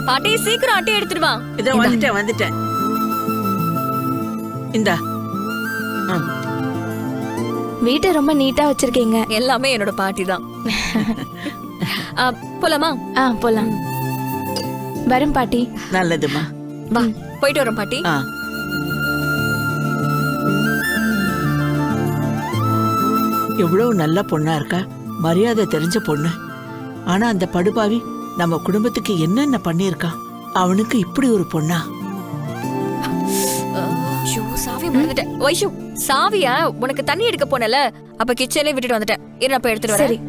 பாட்டி சீக்கிரம் அட்டை எடுத்துட்டு வா. இதோ வந்துட்டேன். இந்தா. வீட்டை ரொம்ப நீட்டா வச்சிருக்கீங்க. எல்லாமே என்னோட பாட்டி தான். போலாமா? போலாம். வரும் பாட்டி. நல்லதுமா. வா போயிட்டு வரோம் பாட்டி. எவ்வளவு நல்ல பொண்ணா இருக்கா, மரியாதை தெரிஞ்ச பொண்ணு. ஆனா அந்த படுபாவி நம்ம குடும்பத்துக்கு என்னென்ன பண்ணிருக்கான். அவனுக்கு இப்படி ஒரு பொண்ணா? சாவி மறந்துட்டேன். வைஷு சாவியா உனக்கு தண்ணி எடுக்க போனல, அப்ப கிச்சன்லயே விட்டுட்டு வந்துட்டேன். இரு நான் போய் எடுத்துட்டு வரேன். சரி.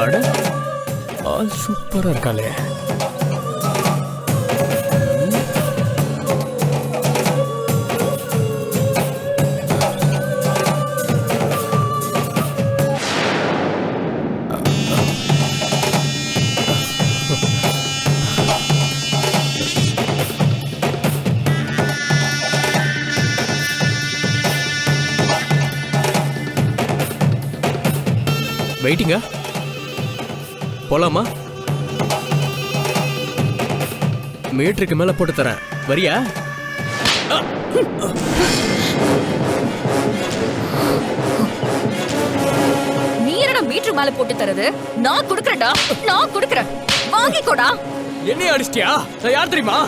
அட ஆள் சூப்பரா இருக்காளே. வெயிட்டிங்க, போலாமா? மீட்டருக்கு மேல போட்டு தரேன், வரியா? நீ என்னடா மீட்டர் மேல போட்டு தரது? நான் குடுக்கறேன்டா, நான் குடுக்கறேன். வாங்கிக்கோடா. என்னைய அடிச்சிட்டியா? நான் யார் தெரியுமா?